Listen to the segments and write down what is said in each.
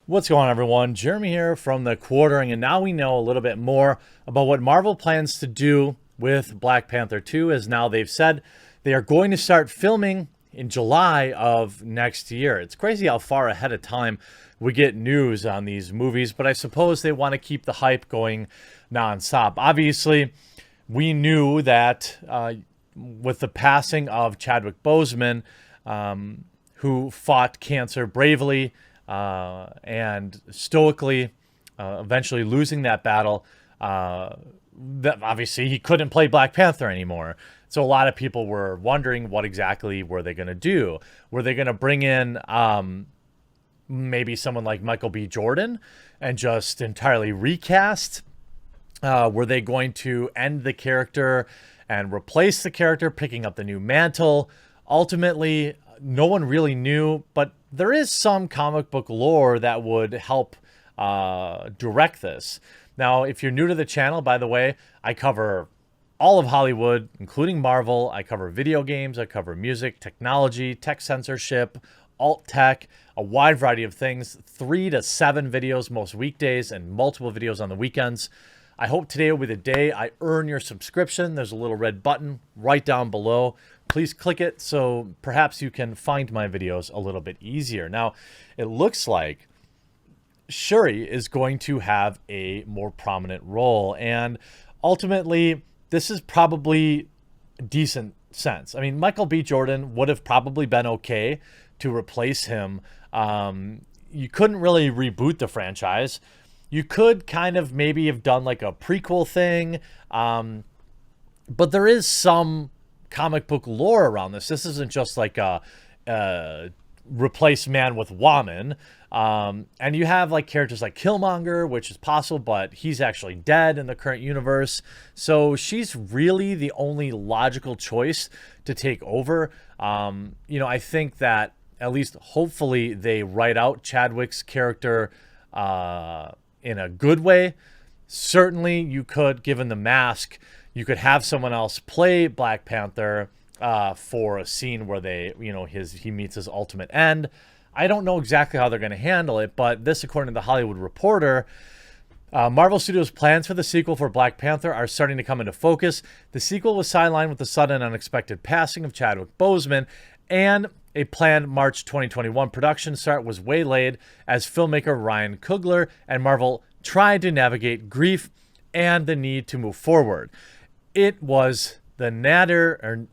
What's going on, everyone? Jeremy here from The Quartering, and now we know a little bit more about what Marvel plans to do with Black Panther 2, as now they've said they are going to start filming in July of next year. It's crazy how far ahead of time we get news on these movies, but I suppose they want to keep the hype going nonstop. Obviously, we knew that with the passing of Chadwick Boseman, who fought cancer bravely, and stoically, eventually losing that battle, that obviously he couldn't play Black Panther anymore. So a lot of people were wondering what exactly were they going to do. Were they going to bring in maybe someone like Michael B. Jordan and just entirely recast? Were they going to end the character and replace the character, picking up the new mantle? Ultimately, no one really knew, but there is some comic book lore that would help direct this. Now, if you're new to the channel, by the way, I cover all of Hollywood, including Marvel. I cover video games, I cover music, technology, tech censorship, alt tech, a wide variety of things, 3 to 7 videos most weekdays and multiple videos on the weekends. I hope today will be the day I earn your subscription. There's a little red button right down below. Please click it so perhaps you can find my videos a little bit easier. Now, it looks like Shuri is going to have a more prominent role, and ultimately, this is probably decent sense. I mean, Michael B. Jordan would have probably been okay to replace him. You couldn't really reboot the franchise. You could kind of maybe have done like a prequel thing, but there is some comic book lore around this. This isn't just like a replace man with woman. And you have like characters like Killmonger, which is possible, but he's actually dead in the current universe. So she's really the only logical choice to take over. I think that at least hopefully they write out Chadwick's character in a good way. Certainly you could, given the mask, you could have someone else play Black Panther for a scene where he meets his ultimate end. I don't know exactly how they're going to handle it, but this, according to the Hollywood Reporter, Marvel Studios' plans for the sequel for Black Panther are starting to come into focus. The sequel was sidelined with the sudden and unexpected passing of Chadwick Boseman, and a planned March 2021 production start was waylaid as filmmaker Ryan Coogler and Marvel tried to navigate grief and the need to move forward. It was the nadir of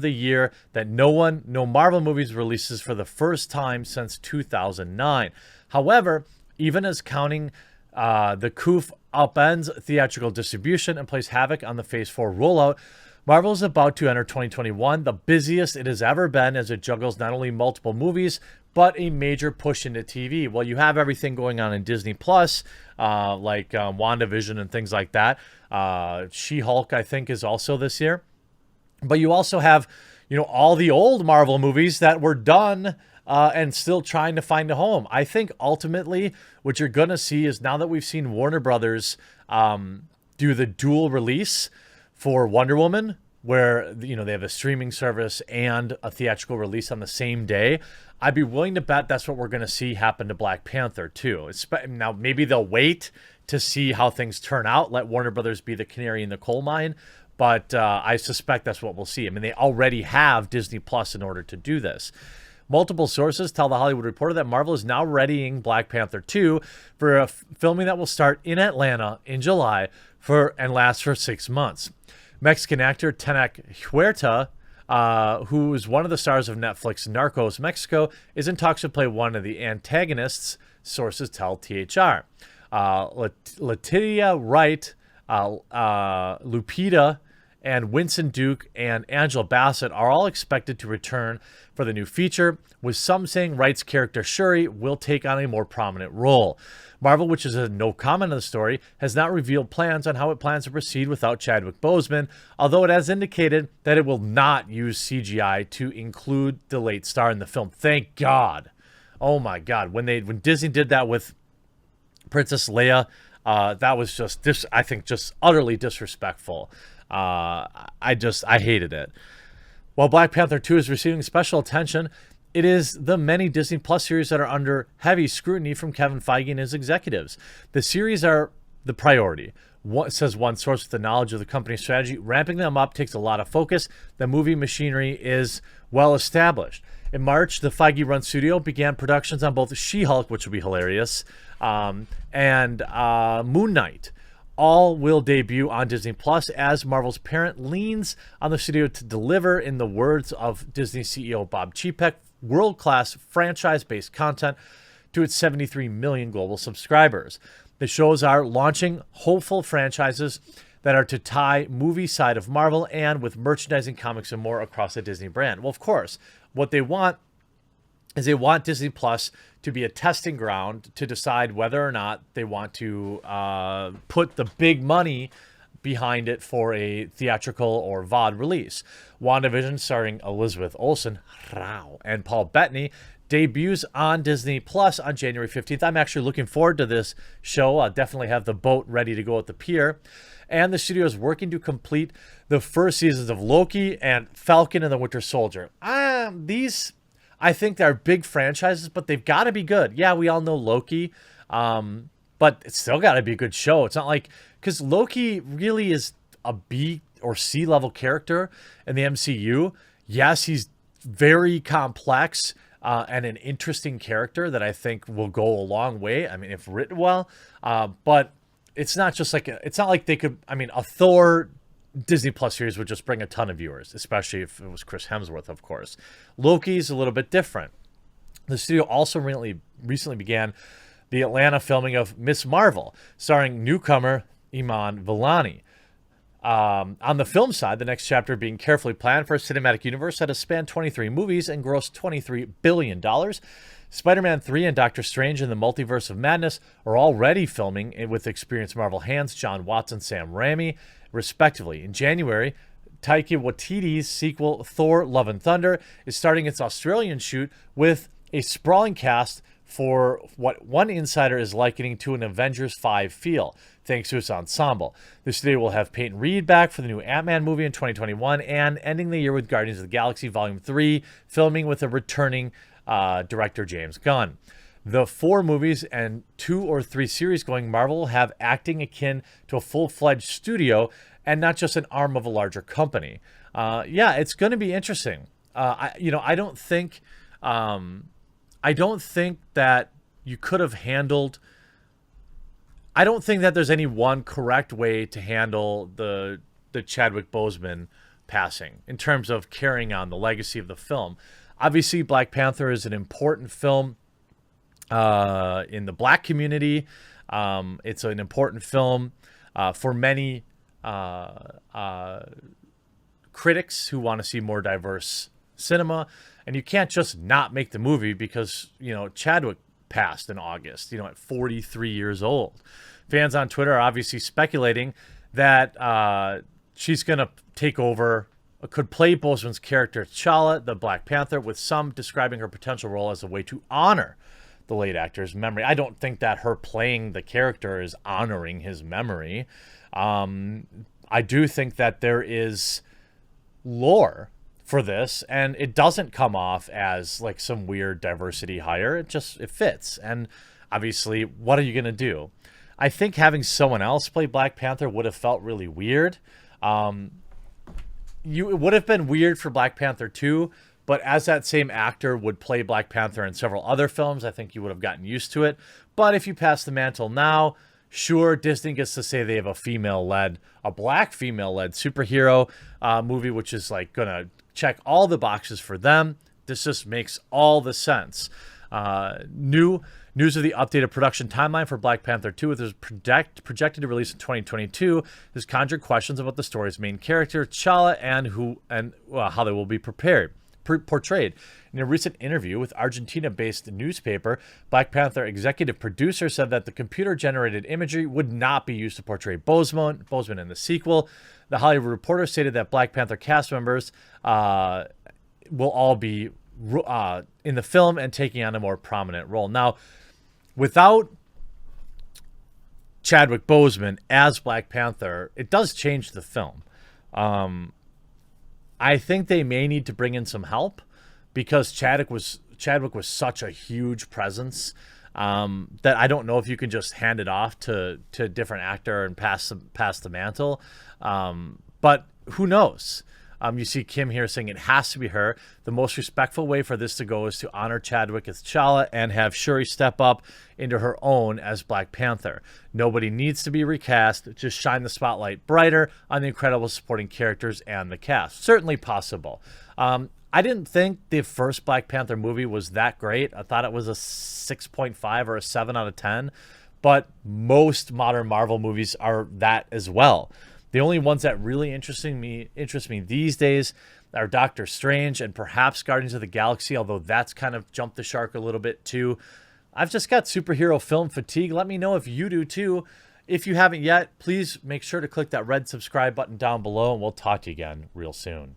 the year that no Marvel movies releases for the first time since 2009. However, even as counting the coup upends theatrical distribution and plays havoc on the Phase 4 rollout, Marvel is about to enter 2021, the busiest it has ever been, as it juggles not only multiple movies, but a major push into TV. Well, you have everything going on in Disney Plus, like WandaVision and things like that. She-Hulk, I think, is also this year. But you also have, all the old Marvel movies that were done and still trying to find a home. I think ultimately what you're going to see is, now that we've seen Warner Brothers do the dual release for Wonder Woman, where they have a streaming service and a theatrical release on the same day, I'd be willing to bet that's what we're going to see happen to Black Panther too. Now, maybe they'll wait to see how things turn out, let Warner Brothers be the canary in the coal mine, but I suspect that's what we'll see. I mean, they already have Disney Plus in order to do this. Multiple sources tell The Hollywood Reporter that Marvel is now readying Black Panther 2 for a filming that will start in Atlanta in July and last for 6 months. Mexican actor Tenek Huerta, who is one of the stars of Netflix Narcos Mexico, is in talks to play one of the antagonists, sources tell THR. Letitia Wright, Lupita, and Winston Duke and Angela Bassett are all expected to return for the new feature, with some saying Wright's character Shuri will take on a more prominent role. Marvel, which has had no comment on the story, has not revealed plans on how it plans to proceed without Chadwick Boseman, although it has indicated that it will not use CGI to include the late star in the film. Thank God. Oh my God. When Disney did that with Princess Leia, that was just utterly disrespectful. I hated it. While Black Panther 2 is receiving special attention, it is the many Disney Plus series that are under heavy scrutiny from Kevin Feige and his executives. The series are the priority, says one source with the knowledge of the company's strategy. Ramping them up takes a lot of focus. The movie machinery is well established. In March, the Feige-run studio began productions on both She-Hulk, which will be hilarious, and Moon Knight. All will debut on Disney Plus as Marvel's parent leans on the studio to deliver, in the words of Disney CEO Bob Chapek, world-class franchise-based content to its 73 million global subscribers. The shows are launching hopeful franchises that are to tie movie side of Marvel and with merchandising, comics, and more across the Disney brand. Well, of course, what they want is they want Disney Plus to be a testing ground to decide whether or not they want to put the big money behind it for a theatrical or VOD release. WandaVision, starring Elizabeth Olsen and Paul Bettany, debuts on Disney Plus on January 15th. I'm actually looking forward to this show. I'll definitely have the boat ready to go at the pier. And the studio is working to complete the first seasons of Loki and Falcon and the Winter Soldier. These, I think, they're big franchises, but they've got to be good. Yeah, we all know Loki, but it's still got to be a good show. It's not like, because Loki really is a B or C level character in the MCU. Yes, he's very complex and an interesting character that I think will go a long way. I mean, if written well, but it's not just like it's not like they could. I mean, a Thor Disney Plus series would just bring a ton of viewers, especially if it was Chris Hemsworth, of course. Loki's a little bit different. The studio also recently began the Atlanta filming of Miss Marvel, starring newcomer Iman Vellani. On the film side, the next chapter being carefully planned for a cinematic universe that has spanned 23 movies and grossed $23 billion. Spider-Man 3 and Doctor Strange in the Multiverse of Madness are already filming with experienced Marvel hands, John Watts and Sam Raimi, respectively. In January, Taika Waititi's sequel, Thor Love and Thunder, is starting its Australian shoot with a sprawling cast for what one insider is likening to an Avengers 5 feel, thanks to its ensemble. The studio will have Peyton Reed back for the new Ant-Man movie in 2021 and ending the year with Guardians of the Galaxy Volume 3, filming with a returning director James Gunn. The 4 movies and 2 or 3 series going Marvel will have acting akin to a full-fledged studio and not just an arm of a larger company. Yeah, it's going to be interesting. I don't think that you could have handled. I don't think that there's any one correct way to handle the Chadwick Boseman passing in terms of carrying on the legacy of the film. Obviously, Black Panther is an important film in the Black community. It's an important film for many critics who want to see more diverse cinema. And you can't just not make the movie because, Chadwick passed in August, at 43 years old. Fans on Twitter are obviously speculating that she's going to take over, could play Boseman's character T'Challa, the Black Panther, with some describing her potential role as a way to honor the late actor's memory. I don't think that her playing the character is honoring his memory. I do think that there is lore for this, and it doesn't come off as like some weird diversity hire. It fits. And obviously, what are you going to do? I think having someone else play Black Panther would have felt really weird. It would have been weird for Black Panther 2, but as that same actor would play Black Panther in several other films, I think you would have gotten used to it. But if you pass the mantle now, sure, Disney gets to say they have a Black female-led superhero movie, which is like going to check all the boxes for them. This just makes all the sense. News of the updated production timeline for Black Panther 2, which is projected to release in 2022, has conjured questions about the story's main character, T'Challa, and how they will be portrayed. In a recent interview with Argentina-based newspaper, Black Panther executive producer said that the computer-generated imagery would not be used to portray Boseman in the sequel. The Hollywood Reporter stated that Black Panther cast members will all be in the film and taking on a more prominent role. Now, without Chadwick Boseman as Black Panther, it does change the film. I think they may need to bring in some help because Chadwick was Chadwick was such a huge presence that I don't know if you can just hand it off to a different actor and pass the mantle. But who knows? You see Kim here saying it has to be her. The most respectful way for this to go is to honor Chadwick as T'Challa and have Shuri step up into her own as Black Panther. Nobody needs to be recast. Just shine the spotlight brighter on the incredible supporting characters and the cast. Certainly possible. I didn't think the first Black Panther movie was that great. I thought it was a 6.5 or a 7 out of 10. But most modern Marvel movies are that as well. The only ones that really interest me these days are Doctor Strange and perhaps Guardians of the Galaxy, although that's kind of jumped the shark a little bit too. I've just got superhero film fatigue. Let me know if you do too. If you haven't yet, please make sure to click that red subscribe button down below, and we'll talk to you again real soon.